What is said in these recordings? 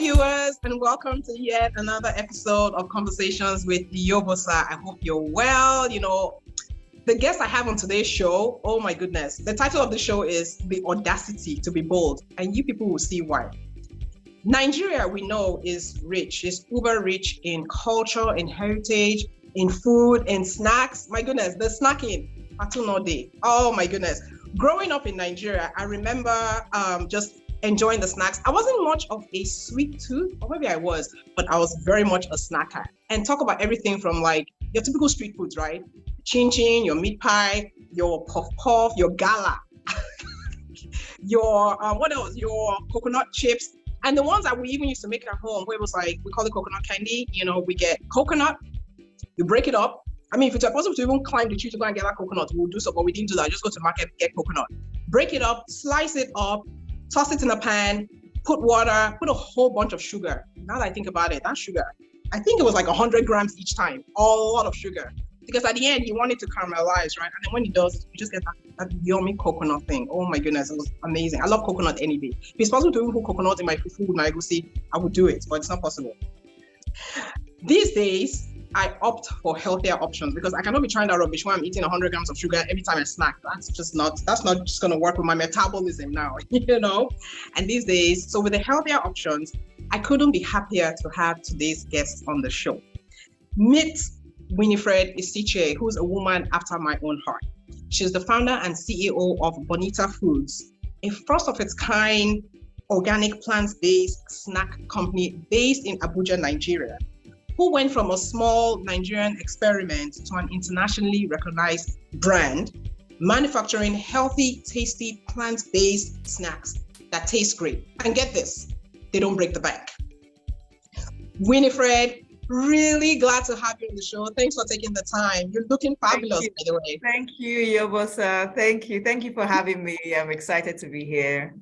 viewers, and welcome to yet another episode of Conversations with Yobosa. I hope you're well. The guest I have on today's show, oh my goodness, the title of the show is The Audacity to be Bold, and you people will see why. Nigeria, we know, is rich, is uber rich in culture, in heritage, in food, in snacks. My goodness, the snacking, Patunode. Oh my goodness. Growing up in Nigeria, I remember just enjoying the snacks. I wasn't much of a sweet tooth, or maybe I was, but I was very much a snacker. And talk about everything from like your typical street foods, right? Chin chin, your meat pie, your puff puff, your gala, your what else? Your coconut chips, and the ones that we even used to make at home, where it was like we call it coconut candy. We get coconut, you break it up. I mean, if it's possible to even climb the tree to go and get that coconut, we'll do so, but we didn't do that. Just go to the market, get coconut, break it up, slice it up, toss it in a pan, put water, put a whole bunch of sugar. Now that I think about it, that sugar, I think it was like 100 grams each time, a lot of sugar. Because at the end, you want it to caramelize, right? And then when it does, you just get that yummy coconut thing. Oh my goodness, it was amazing. I love coconut any day. If it's possible to even put coconut in my food, my egusi, I would do it, but it's not possible. These days, I opt for healthier options because I cannot be trying that rubbish when I'm eating 100 grams of sugar every time I snack. That's not just going to work with my metabolism now, And these days, so with the healthier options, I couldn't be happier to have today's guest on the show. Meet Winifred Isichei, who's a woman after my own heart. She's the founder and CEO of Bonita Foods, a first of its kind organic plant-based snack company based in Abuja, Nigeria, who went from a small Nigerian experiment to an internationally recognized brand, manufacturing healthy, tasty, plant-based snacks that taste great. And get this, they don't break the bank. Winifred, really glad to have you on the show. Thanks for taking the time. You're looking fabulous, by the way. Thank you, Yobosa. Thank you. Thank you for having me. I'm excited to be here.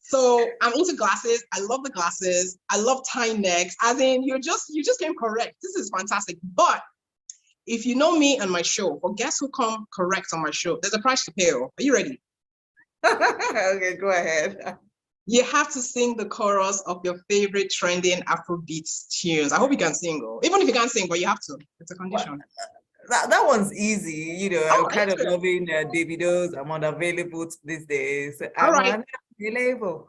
So I'm into glasses. I love the glasses. I love tying necks. As in, you just came correct. This is fantastic. But if you know me and my show, or guess who come correct on my show, there's a price to pay. Are you ready? Okay, go ahead. You have to sing the chorus of your favorite trending Afrobeat tunes. I hope you can sing, even if you can't sing, but you have to. It's a condition. That one's easy. I'm kind of loving Davido's. I'm unavailable these days. I'm unavailable.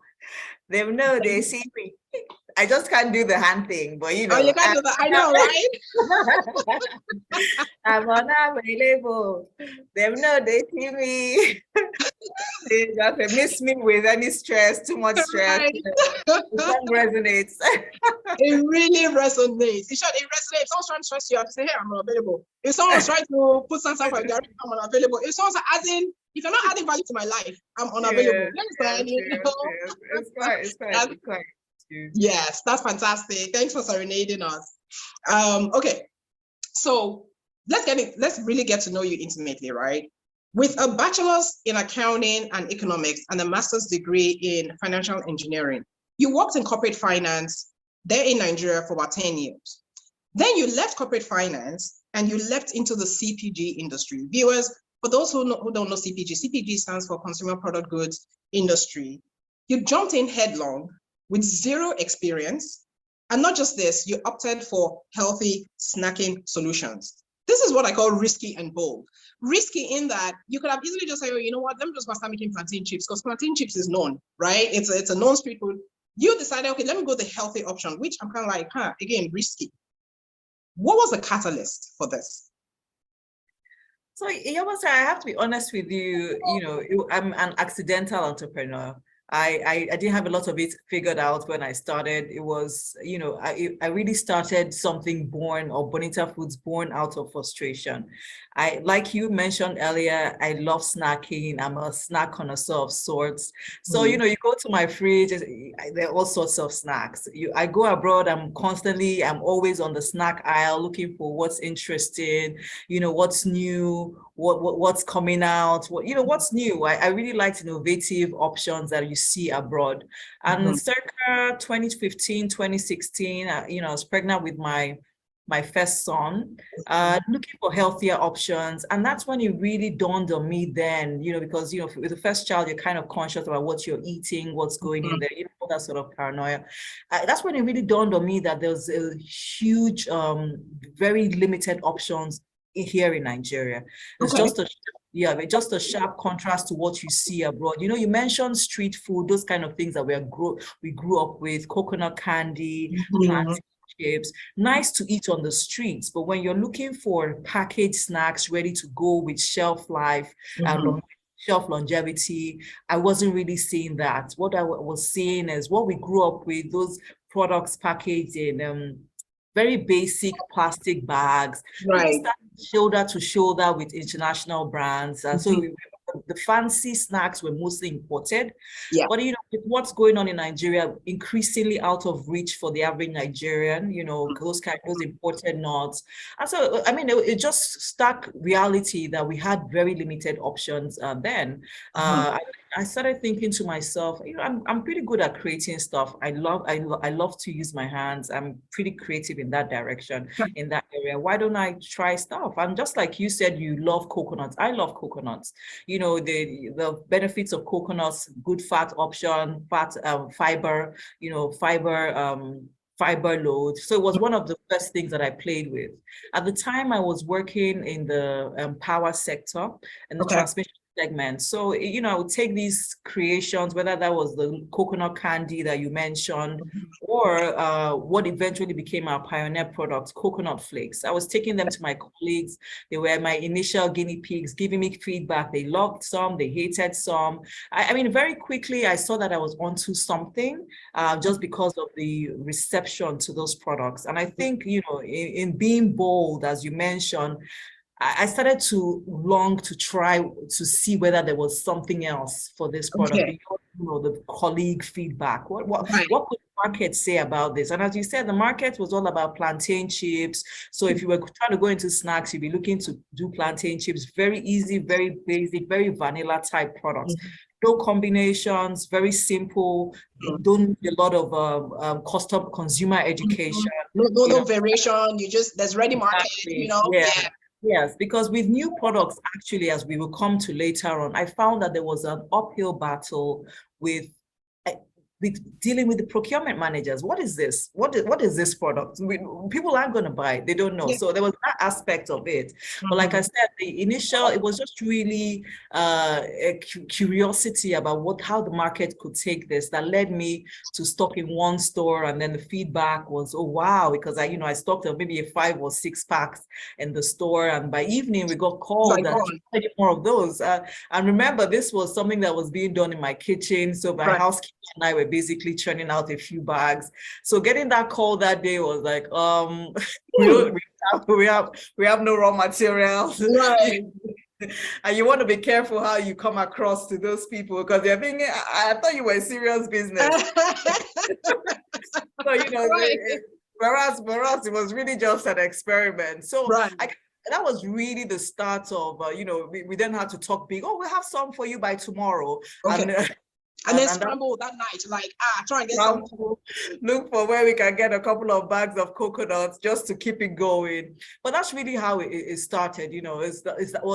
They know they see me. I just can't do the hand thing, but Oh, you can't do that. I know, right? I'm unavailable. They know they see me. They just miss me with any stress, too much stress. Right. The song resonates. It really resonates. It resonates. If someone's trying to stress you, I have to say, hey, I'm unavailable. If someone's trying to put something for a garage, I'm unavailable. If someone's adding, if you're not adding value to my life, I'm unavailable. It's quite. Yes, that's fantastic. Thanks for serenading us. Okay, so let's really get to know you intimately, right? With a bachelor's in accounting and economics and a master's degree in financial engineering, you worked in corporate finance there in Nigeria for about 10 years. Then you left corporate finance and you leapt into the CPG industry. Viewers, for those who don't know CPG stands for Consumer Product Goods Industry. You jumped in headlong with zero experience. And not just this, you opted for healthy snacking solutions. This is what I call risky and bold. Risky in that you could have easily just said, oh, you know what, let me just start making plantain chips, because plantain chips is known, right? It's a known street food. You decided, okay, let me go the healthy option, which I'm kind of like, again, risky. What was the catalyst for this? So, Yobosa, I have to be honest with you, I'm an accidental entrepreneur. I didn't have a lot of it figured out when I started. It was, I really started something Bonita Foods born out of frustration. Like you mentioned earlier, I love snacking. I'm a snack connoisseur of sorts. So, you go to my fridge, there are all sorts of snacks. I go abroad, I'm always on the snack aisle looking for what's interesting, what's new, what's coming out, what's new. I really liked innovative options that you see abroad. And circa 2015, 2016, I was pregnant with my my first son, looking for healthier options. And that's when it really dawned on me then, because, with the first child, you're kind of conscious about what you're eating, what's going in there, all that sort of paranoia. That's when it really dawned on me that there's a huge, very limited options here in Nigeria. It's just a sharp contrast to what you see abroad. You mentioned street food, those kind of things that we grew up with, coconut candy, plantain chips, nice to eat on the streets. But when you're looking for packaged snacks ready to go with shelf life, shelf longevity, I wasn't really seeing that. What I was seeing is what we grew up with, those products packaged in very basic plastic bags, right? Shoulder to shoulder with international brands. So the fancy snacks were mostly imported. Yeah. But with what's going on in Nigeria, increasingly out of reach for the average Nigerian, those imported nuts. And so, I mean, it just stark reality that we had very limited options then. I started thinking to myself, I'm pretty good at creating stuff. I love to use my hands. I'm pretty creative in that direction, in that area. Why don't I try stuff? And just like you said, you love coconuts. I love coconuts. The benefits of coconuts, good fat option, fat fiber, fiber load. So it was one of the first things that I played with. At the time, I was working in the power sector and the transmission segment. So, I would take these creations, whether that was the coconut candy that you mentioned, or what eventually became our pioneer product, coconut flakes. I was taking them to my colleagues. They were my initial guinea pigs, giving me feedback. They loved some, they hated some. I mean, very quickly, I saw that I was onto something just because of the reception to those products. And I think, in being bold, as you mentioned, I started to long to try to see whether there was something else for this product, beyond, the colleague feedback. What could the market say about this? And as you said, the market was all about plantain chips. So if you were trying to go into snacks, you'd be looking to do plantain chips, very easy, very basic, very vanilla type products. No combinations, very simple. You don't need a lot of custom consumer education. No variation. There's ready market. Yes, because with new products, actually, as we will come to later on, I found that there was an uphill battle with dealing with the procurement managers. What is this? What is this product? People aren't going to buy it. They don't know. So there was that aspect of it. But like I said, it was just really a curiosity about how the market could take this that led me to stock in one store. And then the feedback was, oh, wow, because I stocked maybe 5 or 6 packs in the store. And by evening, we got called that I need more of those. And remember, this was something that was being done in my kitchen. So my housekeeper and I were basically churning out a few bags. So getting that call that day was like, we have no raw materials. Right. And you want to be careful how you come across to those people, because they're thinking, I thought you were a serious business. So, whereas it was really just an experiment. So that was really the start of, we then had to talk big. Oh, we'll have some for you by tomorrow. And then scramble that night, try and get some. Look for where we can get a couple of bags of coconuts just to keep it going. But that's really how it started. Was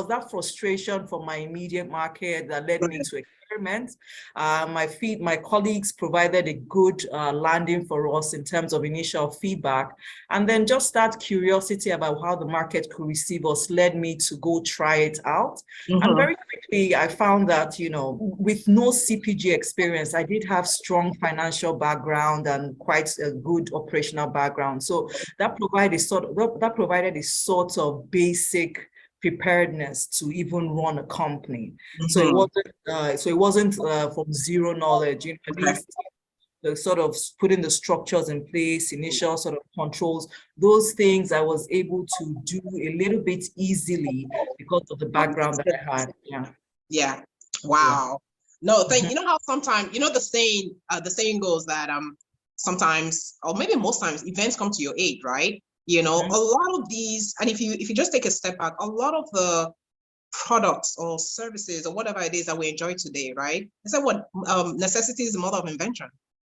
that frustration from my immediate market that led me to experiment. My colleagues provided a good landing for us in terms of initial feedback. And then just that curiosity about how the market could receive us led me to go try it out. And very quickly, I found that, with no CPG experience, I did have strong financial background and quite a good operational background. So that provided a sort of basic preparedness to even run a company. So it wasn't from zero knowledge. At least the sort of putting the structures in place, initial sort of controls, those things I was able to do a little bit easily because of the background that I had. Yeah. Wow. No, you know how sometimes, the saying goes that sometimes, or maybe most times, events come to your aid, right? A lot of these, and if you just take a step back, a lot of the products or services or whatever it is that we enjoy today, right? Is that necessity is the mother of invention.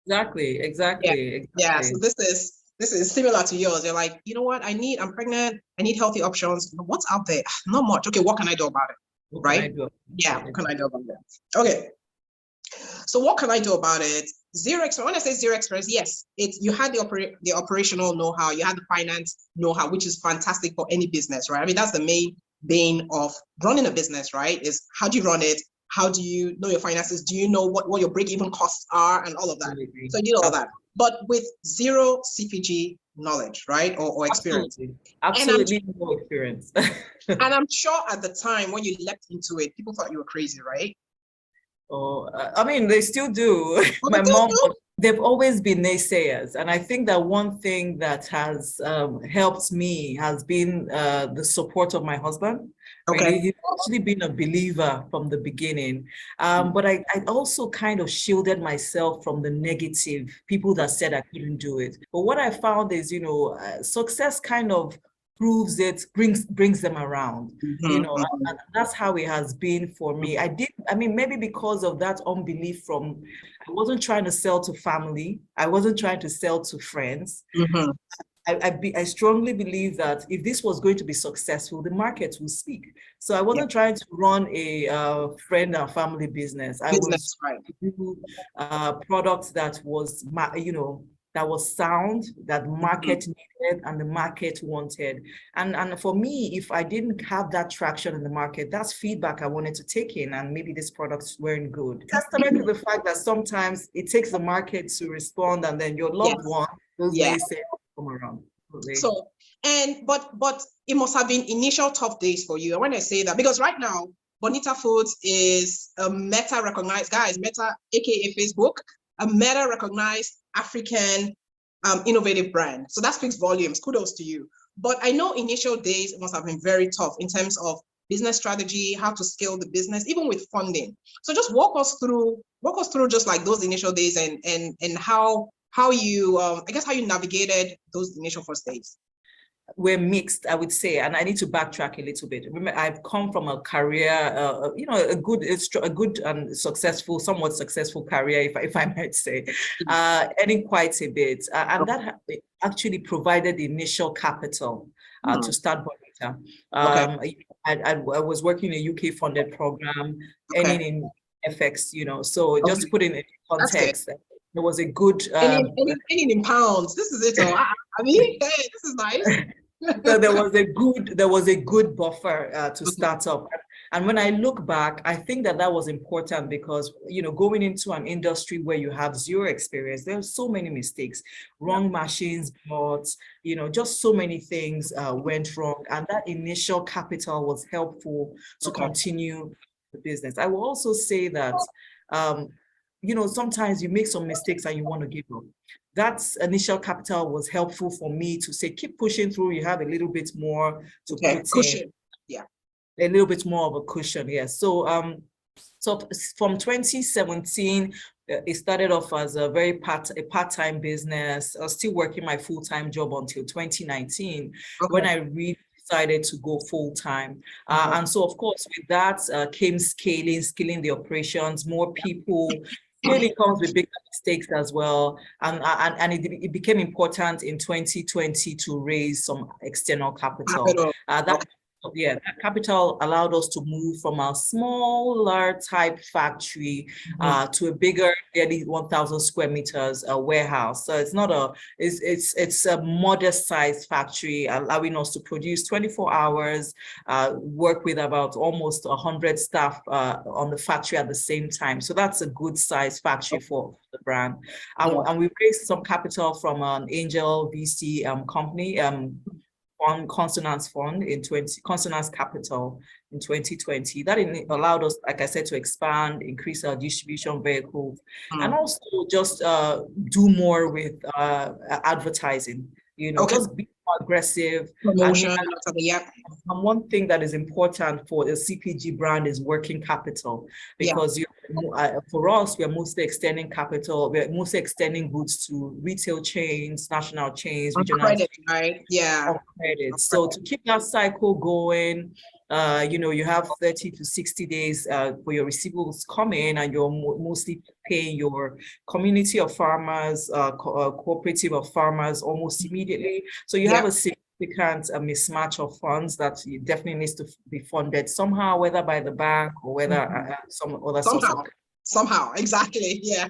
Exactly. Yeah. So this is this is similar to yours. You're like, you know what? I'm pregnant. I need healthy options. What's out there? Not much. Okay, what can I do about it? What Right? can I do? Yeah, what can I do about that? Okay. So what can I do about it? Zero experience. When I say zero experience, yes, you had the operational know-how, you had the finance know-how, which is fantastic for any business, right? I mean, that's the main bane of running a business, right? Is how do you run it? How do you know your finances? Do you know what your break-even costs are and all of that? Absolutely. So you know all that. But with zero CPG knowledge, right? Or experience. Absolutely no experience. And I'm sure at the time when you leapt into it, people thought you were crazy, right? Oh, I mean, they still do. Oh, My mom, they've always been naysayers. And I think that one thing that has helped me has been the support of my husband. Okay. Really, he's actually been a believer from the beginning. But I also kind of shielded myself from the negative people that said I couldn't do it. But what I found is, success kind of proves it, brings them around, and that's how it has been for me. Maybe because of that unbelief I wasn't trying to sell to family, I wasn't trying to sell to friends. I strongly believe that if this was going to be successful, the market will speak. So I wasn't trying to run a friend and family business. I was trying to do products that was, that was sound, that market needed and the market wanted. And for me, if I didn't have that traction in the market, that's feedback I wanted to take in, and maybe these products weren't good. Testament to the fact that sometimes it takes the market to respond, and then your loved one, those naysayers come around. So, but it must have been initial tough days for you. And when I say that, because right now, Bonita Foods is a Meta recognized, guys, Meta, aka Facebook, a Meta recognized African innovative brand. So that speaks volumes. Kudos to you. But I know initial days must have been very tough in terms of business strategy, how to scale the business, even with funding. So just walk us through just like those initial days and how you how you navigated those initial first days. We're mixed, I would say, and I need to backtrack a little bit. Remember, I've come from a career, a good and successful, somewhat successful career, if I might say, earning quite a bit, and that actually provided the initial capital to start Bonita. I was working in a UK funded program, earning in FX, so just to put in context. There was a good earning in pounds. This is it. I mean, hey, this is nice. So there was a good buffer to start up. And when I look back, I think that was important because, going into an industry where you have zero experience, there's so many mistakes, wrong machines, but, just so many things went wrong. And that initial capital was helpful to continue the business. I will also say that, sometimes you make some mistakes and you want to give up. That initial capital was helpful for me to say, keep pushing through. You have a little bit more to put cushion. A little bit more of a cushion. Yes. So from 2017, it started off as a part-time business. I was still working my full-time job until 2019, when I really decided to go full-time. And so, of course, with that came scaling the operations, more people. Scaling comes with bigger mistakes as well. And it became important in 2020 to raise some external capital. That capital allowed us to move from a smaller type factory to a bigger, nearly 1,000 square meters warehouse. So it's a modest sized factory, allowing us to produce 24 hours, work with about almost 100 staff on the factory at the same time. So that's a good size factory for the brand. And we raised some capital from an angel VC company, Consonance Fund Consonance Capital in 2020. That allowed us, like I said, to expand, increase our distribution vehicles, and also just do more with advertising. Just be more aggressive. Promotion. And one thing that is important for a CPG brand is working capital, because for us, we are mostly extending capital. We're mostly extending goods to retail chains, national chains, regional credit, chains, right? Yeah. Credit. So to keep that cycle going, You have 30 to 60 days for your receivables come in, and you're mostly paying your community of farmers, cooperative of farmers almost immediately. So you have a significant mismatch of funds that definitely needs to be funded somehow, whether by the bank or whether some other source of. Somehow, exactly, yeah.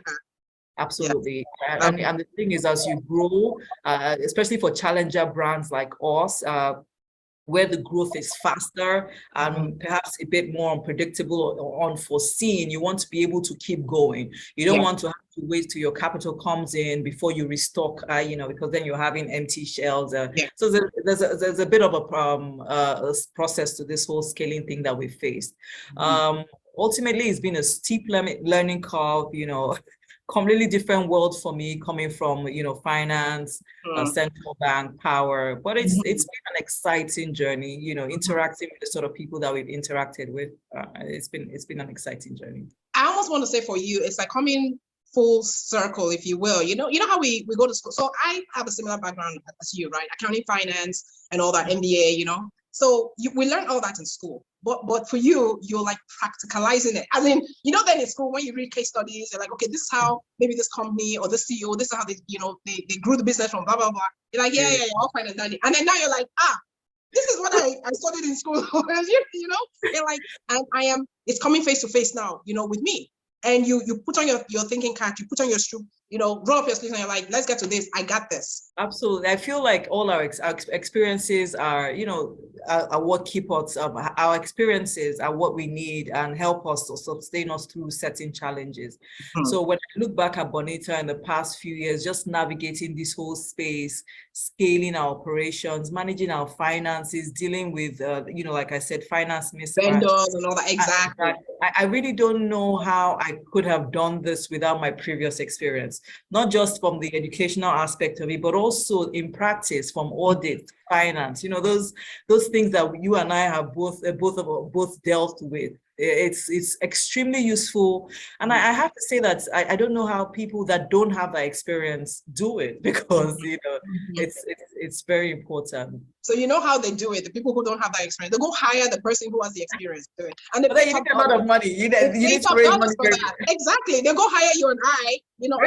Absolutely. And the thing is, as you grow, especially for challenger brands like us, where the growth is faster and perhaps a bit more unpredictable or unforeseen, you want to be able to keep going. You don't want to have to wait till your capital comes in before you restock, because then you're having empty shelves. So there's a bit of a process to this whole scaling thing that we faced. Ultimately, it's been a steep learning curve, completely different world for me, coming from finance, central bank, power. But it's been an exciting journey, interacting with the sort of people that we've interacted with. It's been an exciting journey. I almost want to say for you, it's like coming full circle, if you will. You know how we go to school. So I have a similar background as you, right? Accounting, finance, and all that, MBA. So we learn all that in school. But for you, you're like practicalizing it. I mean, then in school, when you read case studies, you're like, okay, this is how maybe this company or this CEO, this is how they grew the business from blah, blah, blah. You're like, yeah, all fine and dandy. And then now you're like, this is what I studied in school. You're like, and it's coming face to face now, with me. And you put on your thinking cap, you put on your shoe, roll up your sleeves, and you're like, let's get to this. I got this. Absolutely. I feel like all our experiences are, are what keep us up. Our experiences are what we need and help us to sustain us through certain challenges. So when I look back at Bonita in the past few years, just navigating this whole space, scaling our operations, managing our finances, dealing with, like I said, finance mismatch. Vendors and all that. Exactly. I really don't know how I could have done this without my previous experience, not just from the educational aspect of it, but also in practice from audit, finance, those things that you and I have both dealt with. It's extremely useful. And I have to say that I don't know how people that don't have that experience do it, because it's very important. So you know how they do it. The people who don't have that experience, they go hire the person who has the experience to do it. And they need a lot of money. You need to raise money for that. Exactly. They go hire you and I, you're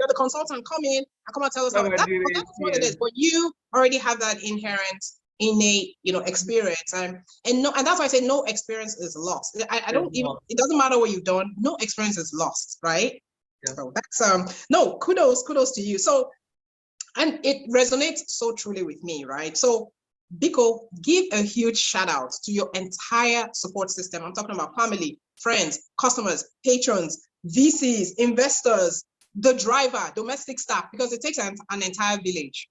the consultant, come in and come and tell us how that's what it is. But you already have that inherent, innate, experience. And that's why I say no experience is lost. I don't even, it doesn't matter what you've done, no experience is lost, right? Yeah. So that's kudos to you. So, and it resonates so truly with me, right? So Biko, give a huge shout out to your entire support system. I'm talking about family, friends, customers, patrons, VCs, investors, the driver, domestic staff, because it takes an entire village.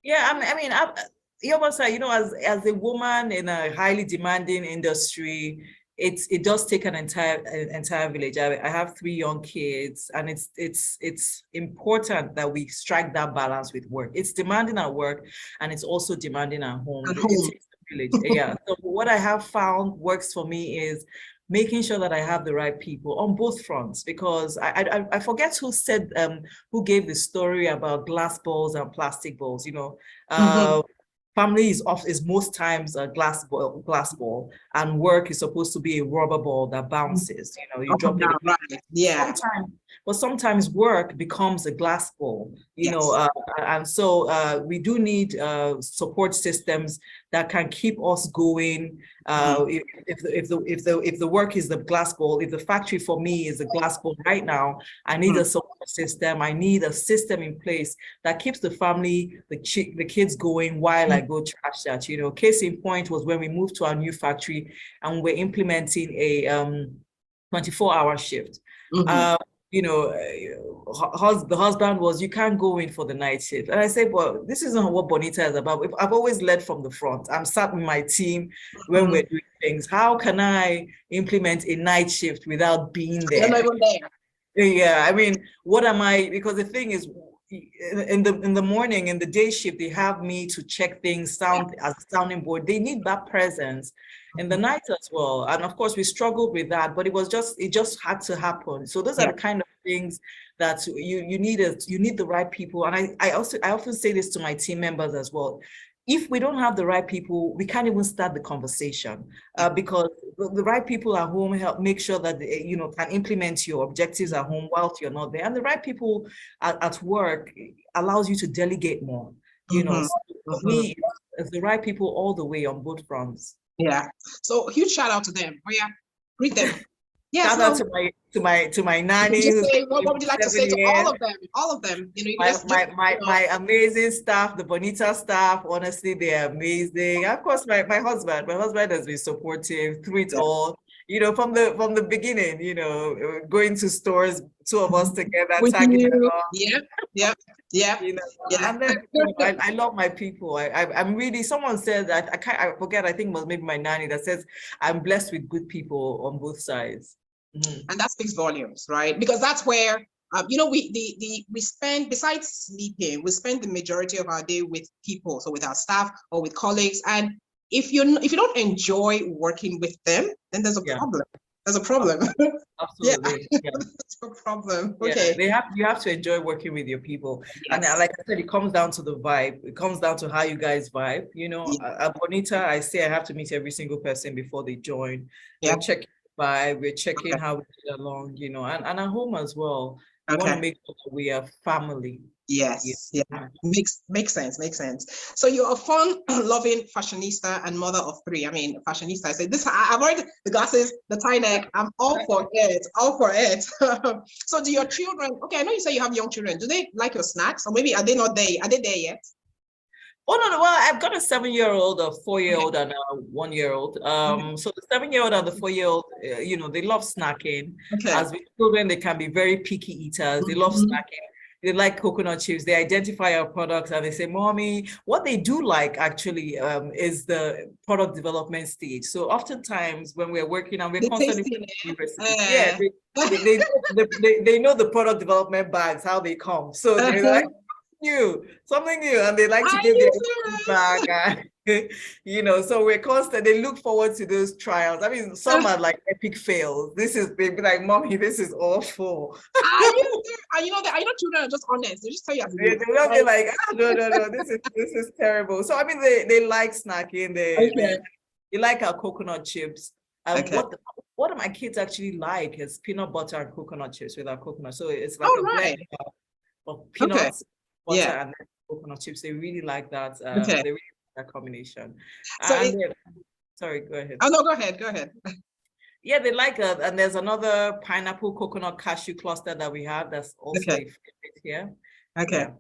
Yeah, I mean, as a woman in a highly demanding industry, it does take an entire village. I have 3 young kids, and it's important that we strike that balance with work. It's demanding at work, and it's also demanding at home. It takes a village. Yeah. So what I have found works for me is making sure that I have the right people on both fronts, because I forget who gave the story about glass balls and plastic balls. Family is most times a glass ball, and work is supposed to be a rubber ball that bounces. You drop it. Right. Yeah. Sometimes work becomes a glass ball. And so we do need support systems that can keep us going. If the work is the glass ball, if the factory for me is a glass ball right now, I need a support system. I need a system in place that keeps the family, the kids going while I go trash that. Case in point was when we moved to our new factory and we're implementing a 24-hour shift. The husband was, you can't go in for the night shift. And I said, well, this isn't what Bonita is about. I've always led from the front. I'm sat with my team when we're doing things. How can I implement a night shift without being there? You're not even there. Yeah, I mean, what am I? Because the thing is, in the morning, in the day shift, they have me to check things, sound as a sounding board. They need that presence in the night as well. And of course, we struggled with that, but it just had to happen. So those are the kind of things that you need the right people. And I often say this to my team members as well. if we don't have the right people, we can't even start the conversation, because the right people at home help make sure that they, can implement your objectives at home whilst you're not there. And the right people at work allows you to delegate more. So for me, it's the right people all the way on both fronts. Yeah. So huge shout out to them. Oh yeah, greet them. Yes. Shout out to my nanny. What would you like to say to all of them? All of them. My amazing staff, the Bonita staff. Honestly, they're amazing. Of course, my husband. My husband has been supportive through it all. From the beginning. Going to stores, two of us together, tagging along. Yeah. And then I love my people. I'm really. Someone said that I forget. I think it was maybe my nanny that says I'm blessed with good people on both sides. And that speaks volumes, right? Because that's where we spend, besides sleeping, we spend the majority of our day with people, so with our staff or with colleagues. And if you don't enjoy working with them, then there's a problem. There's a problem. Absolutely. Yeah. It's a problem. Okay. You have to enjoy working with your people. Yes. And like I said, it comes down to the vibe. It comes down to how you guys vibe. At Bonita, I say I have to meet every single person before they join. Yeah. We're checking how we get along, and at home as well. We want to make sure that we are family. Yes. Yeah. Makes sense. So you're a fun, loving fashionista and mother of three. I mean, fashionista. I say this. I avoid the glasses, the tie neck. I'm all for it. So do your children? Okay, I know you say you have young children. Do they like your snacks, or maybe are they not there? Are they there yet? Oh, no. Well, I've got a 7-year-old, a 4-year-old, and a 1-year-old. So the 7-year-old and the 4-year-old, they love snacking. Okay. As with children, they can be very picky eaters. They love snacking. They like coconut chips. They identify our products and they say, "Mommy," what they do like actually is the product development stage. So oftentimes when we're working and we're constantly they know the product development bags, how they come. So they're like, something new, and they like to give their feedback. So we're constant. They look forward to those trials. I mean, some are like epic fails. They'd be like, "Mommy, this is awful." Children are just honest. They just tell you. They will be like, "Oh, no, this is terrible." So I mean, they like snacking. They like our coconut chips. What my kids actually like is peanut butter and coconut chips with our coconut. So it's like blend of peanuts, butter, and coconut chips. They really like that. They really like that combination. So sorry, go ahead. Oh no, go ahead. Yeah, they like that. And there's another pineapple coconut cashew cluster that we have that's also a favorite here. Okay. Yeah.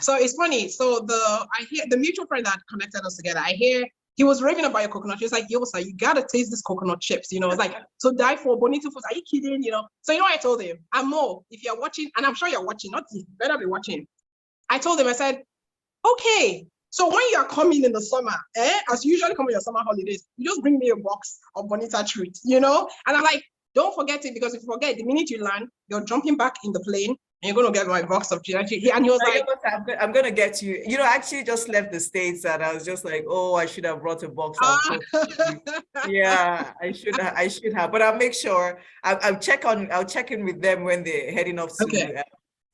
So it's funny. So I hear the mutual friend that connected us together, I hear he was raving about your coconut. He was like, "Yo, sir, you gotta taste this coconut chips." It's like, so die for Bonita Foods. Are you kidding? So I told him, Amo, if you're watching, and I'm sure you're watching, you better be watching. I told him, I said, okay, so when you are coming in the summer, as you usually come on your summer holidays, you just bring me a box of Bonita treats, And I'm like, don't forget it, because if you forget, the minute you land, you're jumping back in the plane and you're going to get my box of treats. And he was like, I'm going to get you. I actually just left the States and I was just like, oh, I should have brought a box of Yeah, I should have. But I'll make sure, I'll check in with them when they're heading off to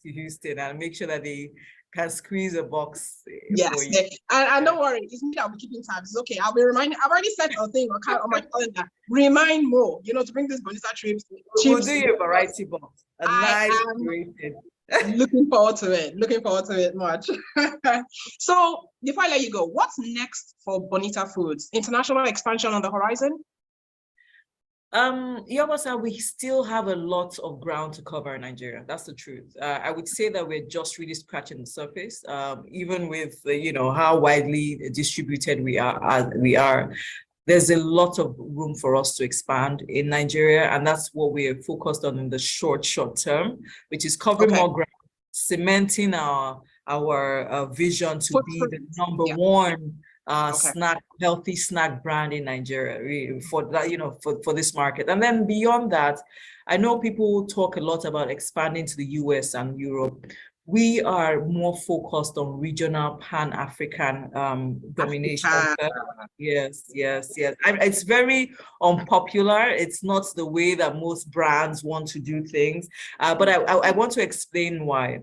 Houston and make sure that they can squeeze a box. Yes, and don't worry, it's me. I'll be keeping tabs. It's okay. I'll be reminding. I've already set a thing on my calendar. Remind more, to bring this Bonita trips. We'll do you a variety box. Looking forward to it much. So before I let you go, what's next for Bonita Foods? International expansion on the horizon? We still have a lot of ground to cover in Nigeria. That's the truth. I would say that we're just really scratching the surface, even with how widely distributed we are. There's a lot of room for us to expand in Nigeria, and that's what we're focused on in the short term, which is covering more ground, cementing our vision to be the number one healthy snack brand in Nigeria for that, for this market. And then beyond that, I know people talk a lot about expanding to the US and Europe. We are more focused on regional Pan-African domination. Yes. It's very unpopular. It's not the way that most brands want to do things, but I want to explain why.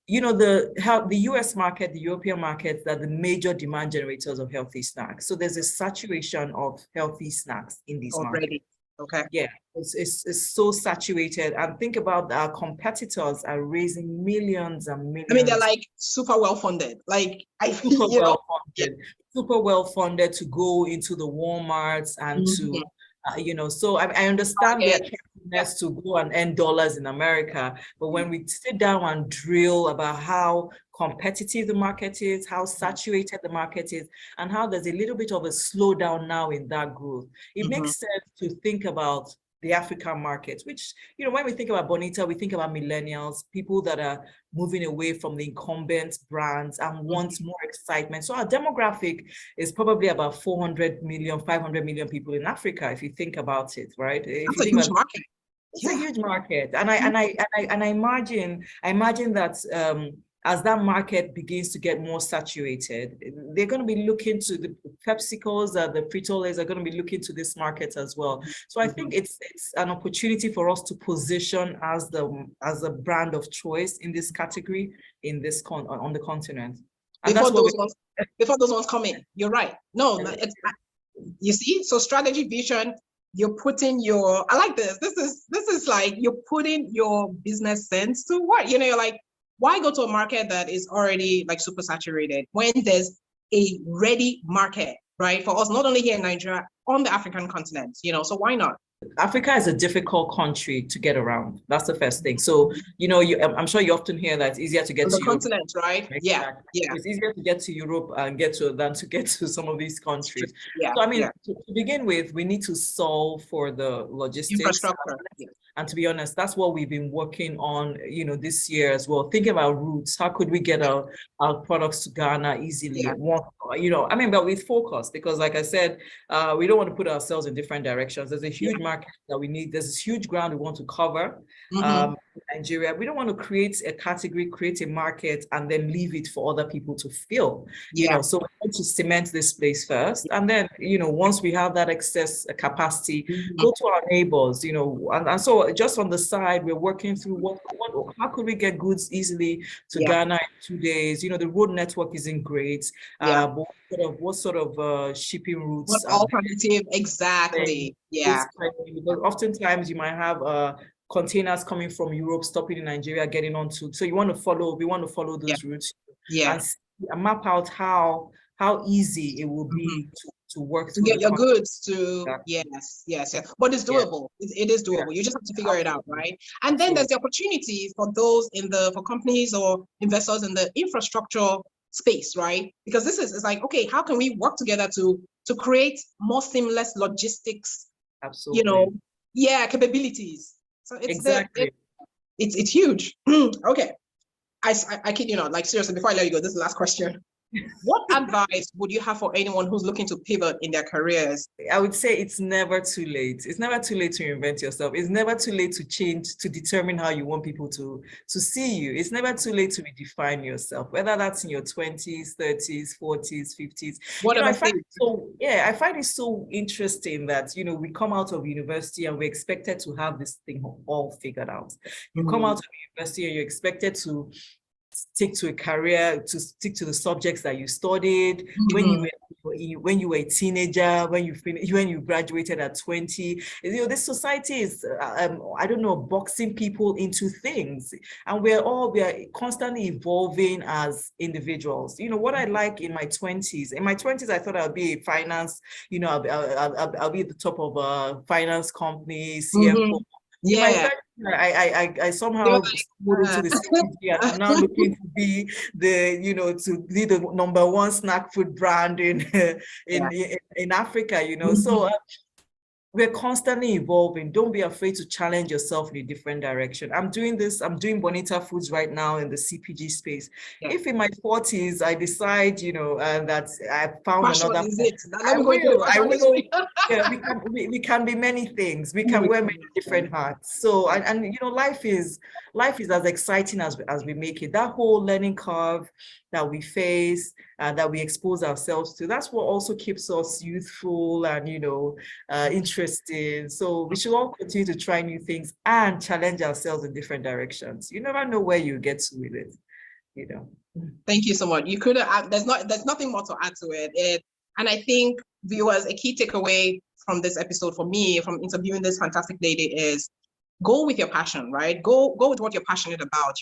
the US market, the European markets are the major demand generators of healthy snacks. So there's a saturation of healthy snacks in these markets. Already. Okay. Yeah, it's so saturated. And think about our competitors are raising millions and millions. I mean, they're like super well funded. Like super well funded, super well funded to go into the Walmarts and to so I understand their attractiveness to go and earn dollars in America, but when we sit down and drill about how competitive the market is, how saturated the market is, and how there's a little bit of a slowdown now in that growth, it makes sense to think about the African market, which, when we think about Bonita, we think about millennials, people that are moving away from the incumbent brands and want more excitement. So our demographic is probably about 400 million, 500 million people in Africa, if you think about it, right? That's a huge market. It's a huge market. And I imagine that as that market begins to get more saturated, they're going to be looking to the PepsiCos, the Frito-Lays are going to be looking to this market as well. So I think it's an opportunity for us to position as a brand of choice in this category on the continent. And before those ones come in, you're right. No, you see, so strategy, vision. You're putting I like this. This is like you're putting your business sense to work. You're like, why go to a market that is already like super saturated when there's a ready market, right? For us, not only here in Nigeria, on the African continent, so why not? Africa is a difficult country to get around. That's the first thing. So, I'm sure you often hear that it's easier to get to the continent, right? Yeah. It's easier to get to Europe and than to get to some of these countries. Yeah. So, to begin with, we need to solve for the logistics. Infrastructure. And to be honest, that's what we've been working on, this year as well. Thinking about routes, how could we get our products to Ghana easily? Yeah. But with focus, because like I said, we don't want to put ourselves in different directions. There's a huge market that we need. There's this huge ground we want to cover. In Nigeria, we don't want to create a category, create a market, and then leave it for other people to fill. So we want to cement this place first, and then once we have that excess capacity, go to our neighbors. And so just on the side, we're working through how could we get goods easily to Ghana in 2 days? The road network isn't great. But what sort of shipping routes? What alternative? Exactly. Yeah. Because oftentimes you might have containers coming from Europe, stopping in Nigeria, getting onto. So we want to follow those routes. Yeah. And map out how easy it will be to work to get your goods to yes. But it's doable. It is doable. You just have to figure it out, right? And then there's the opportunity for those for companies or investors in the infrastructure space, right? Because it's like, okay, how can we work together to create more seamless logistics? Absolutely. Capabilities. So it's exactly. It's huge. Okay. I kid you not, like seriously, before I let you go, this is the last question. What advice would you have for anyone who's looking to pivot in their careers? I would say it's never too late. It's never too late to invent yourself. It's never too late to change, to determine how you want people to see you. It's never too late to redefine yourself, whether that's in your 20s, 30s, 40s, 50s. I find it so interesting that, we come out of university and we're expected to have this thing all figured out. You come out of university and you're expected to stick to a career, to stick to the subjects that you studied when you were a teenager, when you graduated at 20. This society is boxing people into things, and we are constantly evolving as individuals. What I like in my 20s, I thought I'd be a finance, I'll be at the top of a finance company, CFO. I somehow moved into the CPG, and I'm now looking to be to be the number one snack food brand in Africa, So we're constantly evolving. Don't be afraid to challenge yourself in a different direction. I'm doing Bonita Foods right now in the CPG space. Yeah. If in my 40s I decide, that I found another, I will. Yeah, we can be many things. We can wear many different hats. So and life is as exciting as we make it. That whole learning curve that we face and that we expose ourselves to, that's what also keeps us youthful and interesting. So we should all continue to try new things and challenge ourselves in different directions. You never know where you get to with it. you know. Thank you so much. You could have, there's nothing more to add to it. And I think viewers, a key takeaway from this episode for me, from interviewing this fantastic lady, is go with your passion, right? Go with what you're passionate about,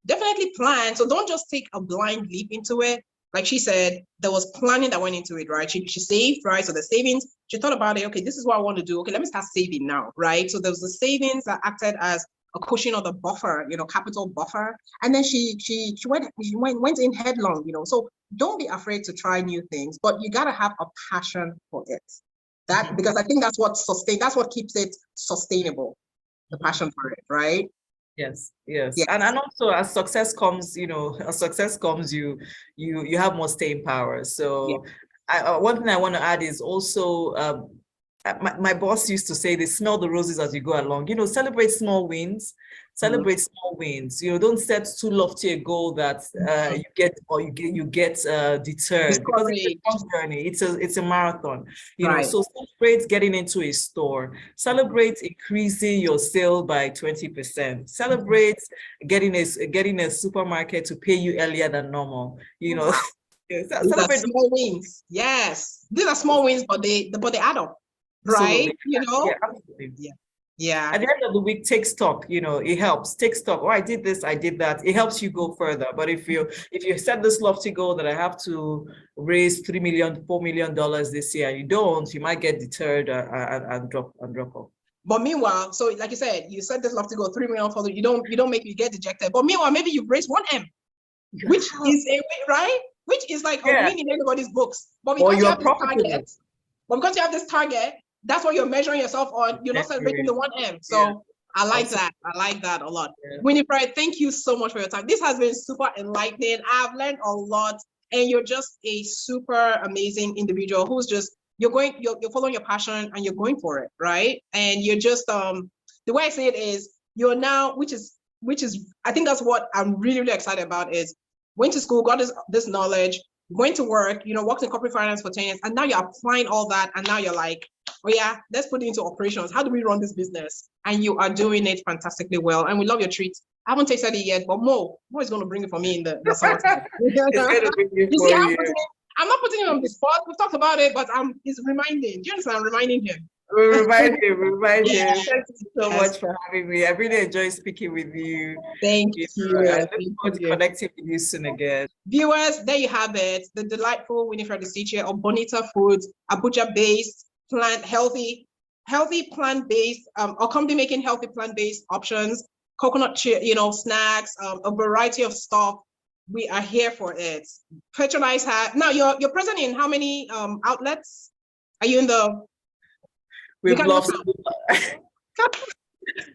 definitely plan. So don't just take a blind leap into it. Like she said, there was planning that went into it, right? She saved, right? So the savings, she thought about it. Okay, this is what I want to do. Okay, let me start saving now, right? So there was the savings that acted as a cushion or the buffer, capital buffer. And then she went in headlong, So don't be afraid to try new things, but you gotta have a passion for it. Because I think that's what keeps it sustainable. The passion for it, right? Yes. And also as success comes, you have more staying power. So one thing I want to add is also my boss used to say, they smell the roses as you go along. Celebrate small wins. Don't set too lofty a goal that you get deterred, because it's a long journey. It's a marathon. So celebrate getting into a store. Celebrate increasing your sale by 20%. Celebrate getting a supermarket to pay you earlier than normal. These are small wins. Yes, these are small wins, but they add up. Right? Absolutely. Yeah. At the end of the week, take stock. It helps. Take stock. Oh, I did this, I did that. It helps you go further. But if you set this lofty goal that I have to raise $3 million, $4 million this year, you might get deterred and drop off. But meanwhile, so like you said, you set this lofty goal, $3 million followers. You don't make you get dejected. But meanwhile, maybe you've raised 1 M, which is a win, right? Which is like a win in everybody's books. But because you have this target, that's what you're measuring yourself on. You're not celebrating the 1 M. So I like that. I like that a lot. Yeah. Winifred, thank you so much for your time. This has been super enlightening. I've learned a lot, and you're just a super amazing individual who's just, you're following your passion and you're going for it, right? And you're just, the way I say it is, you're now, which is, I think that's what I'm really, really excited about, is went to school, got this knowledge, going to work, worked in corporate finance for 10 years, and now you're applying all that, and now you're like, oh yeah, let's put it into operations. How do we run this business? And you are doing it fantastically well. And we love your treats. I haven't tasted it yet, but Mo is going to bring it for me in the summertime. I'm not putting him on the spot. We've talked about it, but it's reminding. Do you understand? I'm reminding him. Remind him. Thank you so much for having me. I really enjoy speaking with you. Thank you. I look forward to connecting with you soon again. Viewers, there you have it. The delightful Winifred Isichei of Bonita Foods, Abuja-based, healthy plant-based, or company making healthy plant-based options, coconut snacks, a variety of stuff. We are here for it. Patronize her. Now you're present in how many outlets? Are you in the? We've lost.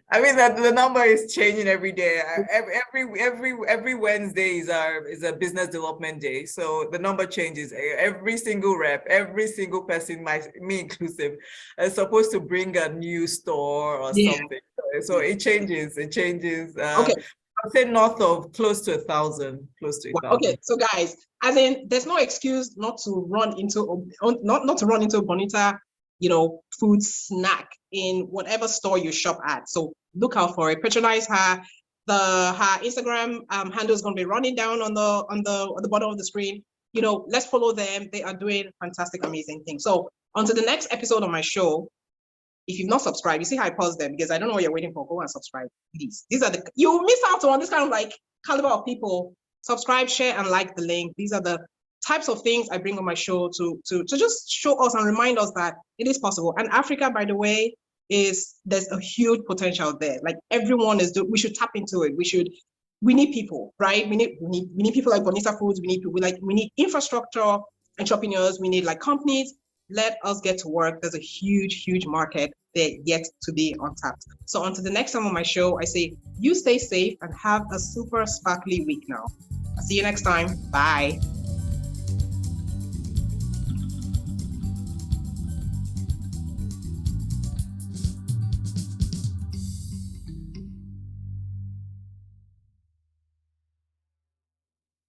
I mean that the number is changing every day. Every Wednesday is a business development day. So the number changes. Every single rep, every single person, me inclusive, is supposed to bring a new store or something. So it changes. Okay. I'd say north of close to 1,000. Okay, so guys, as in, there's no excuse not to run into Bonita, food snack in whatever store you shop at. So look out for it. Patronize her. Her Instagram handle is going to be running down on the bottom of the screen. Let's follow them. They are doing fantastic, amazing things. So onto the next episode of my show. If you've not subscribed, you see how I pause them because I don't know what you're waiting for. Go and subscribe, please. You'll miss out on this kind of like caliber of people. Subscribe, share, and like the link. These are the types of things I bring on my show to just show us and remind us that it is possible. And Africa, by the way, there's a huge potential there. Like everyone we should tap into it. We need people, right? We need people like Bonita Foods. We need infrastructure, entrepreneurs. We need like companies. Let us get to work. There's a huge, huge market there yet to be untapped. So until the next time on my show, I say you stay safe and have a super sparkly week now. I'll see you next time. Bye.